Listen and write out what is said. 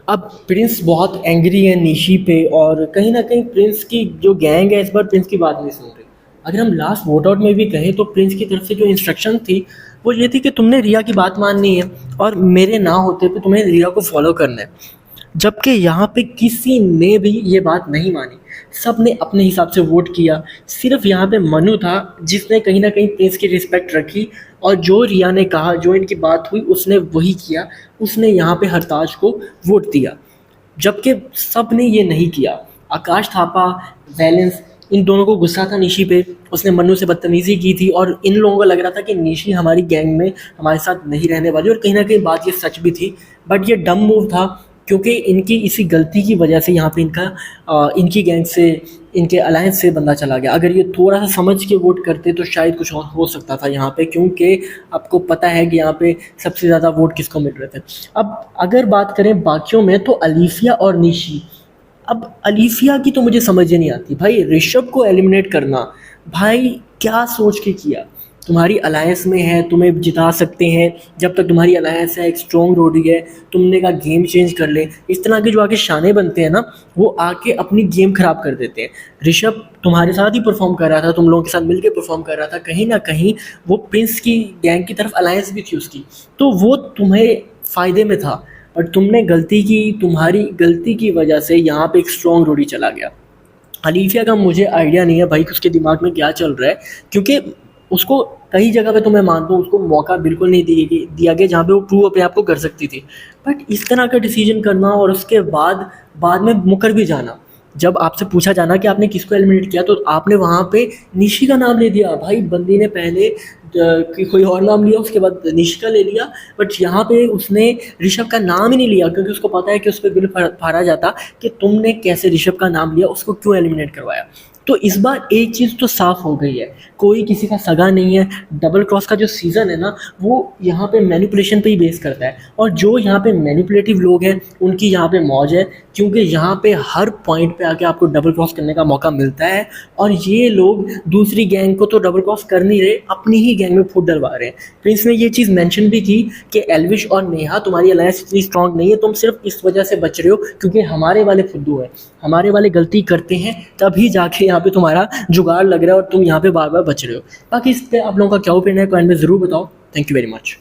अब प्रिंस बहुत एंग्री है निशी पे, और कहीं ना कहीं प्रिंस की जो गैंग है इस बार प्रिंस की बात नहीं सुन रही। अगर हम लास्ट वोट आउट में भी कहें तो प्रिंस की तरफ से जो इंस्ट्रक्शन थी वो ये थी कि तुमने रिया की बात माननी है और मेरे ना होते पे तुम्हें रिया को फॉलो करना है। जबकि यहाँ पे किसी ने भी ये बात नहीं मानी, सब ने अपने हिसाब से वोट किया। सिर्फ यहाँ पे मनु था जिसने कहीं ना कहीं प्रिंस की रिस्पेक्ट रखी, और जो रिया ने कहा, जो इनकी बात हुई, उसने वही किया। उसने यहाँ पे हरताज को वोट दिया, जबकि सब ने ये नहीं किया। आकाश थापा, वैलेंस, इन दोनों को गुस्सा था निशी पे। उसने मन्नू से बदतमीज़ी की थी और इन लोगों को लग रहा था कि निशी हमारी गैंग में हमारे साथ नहीं रहने वाली, और कहीं ना कहीं बात ये सच भी थी। बट ये डम मूव था, क्योंकि इनकी इसी गलती की वजह से यहाँ पे इनकी गैंग से, इनके अलायंस से बंदा चला गया। अगर ये थोड़ा सा समझ के वोट करते तो शायद कुछ और हो सकता था यहाँ पे, क्योंकि आपको पता है कि यहाँ पे सबसे ज़्यादा वोट किसको मिल रहे थे। अब अगर बात करें बाकियों में तो अलीफिया और निशी। अब अलीफिया की तो मुझे समझ ही नहीं आती भाई, ऋषभ को एलिमिनेट करना, भाई क्या सोच के किया? तुम्हारी अलायंस में है, तुम्हें जिता सकते हैं, जब तक तुम्हारी अलायंस है, एक स्ट्रॉन्ग रोडी है, तुमने कहा गेम चेंज कर ले। इस तरह के जो आके शाने बनते हैं ना, वो आके अपनी गेम खराब कर देते हैं। ऋषभ तुम्हारे साथ ही परफॉर्म कर रहा था, तुम लोगों के साथ मिलकर परफॉर्म कर रहा था, कहीं ना कहीं वो प्रिंस की गैंग की तरफ अलायंस भी थी उसकी, तो वो तुम्हें फ़ायदे में था। और तुमने गलती की, तुम्हारी गलती की वजह से यहाँ पे एक स्ट्रॉन्ग रोडी चला गया। अलीफिया का मुझे आइडिया नहीं है भाई कि उसके दिमाग में क्या चल रहा है, क्योंकि उसको कई जगह पे तो मैं मानता हूँ उसको मौका बिल्कुल नहीं दिया गया जहाँ पे वो प्रूव अपने आप को कर सकती थी। बट इस तरह का डिसीजन करना और उसके बाद में मुकर भी जाना, जब आपसे पूछा जाना कि आपने किसको एलिमिनेट किया तो आपने वहाँ पे निशी का नाम ले दिया। भाई बंदी ने पहले कोई और नाम लिया, उसके बाद निशी का ले लिया, बट यहाँ पे उसने ऋषभ का नाम ही नहीं लिया, क्योंकि उसको पता है कि उस पर बिल फाड़ा जाता कि तुमने कैसे ऋषभ का नाम लिया, उसको क्यों एलिमिनेट करवाया। तो इस बार एक चीज़ तो साफ हो गई है, कोई किसी का सगा नहीं है। डबल क्रॉस का जो सीज़न है ना, वो यहाँ पे मैनिपुलेशन पे ही बेस करता है, और जो यहाँ पे मैनिपुलेटिव लोग हैं उनकी यहाँ पे मौज है, क्योंकि यहाँ पे हर पॉइंट पे आके आपको डबल क्रॉस करने का मौका मिलता है। और ये लोग दूसरी गैंग को तो डबल क्रॉस कर नहीं रहे, अपनी ही गैंग में फूट डलवा रहे हैं। प्रिंस ने ये चीज़ मेंशन भी की कि एल्विश और नेहा तुम्हारी अलायंस इतनी स्ट्रांग नहीं है, तुम सिर्फ इस वजह से बच रहे हो क्योंकि हमारे वाले फुद्दू हैं, हमारे वाले गलती करते हैं, तभी जाके यहाँ पे तुम्हारा जुगाड़ लग रहा है और तुम यहाँ पे बार बार बच रहे हो। बाकी इस पर आप लोगों का क्या ओपिनियन है, कमेंट में ज़रूर बताओ। Thank you very much.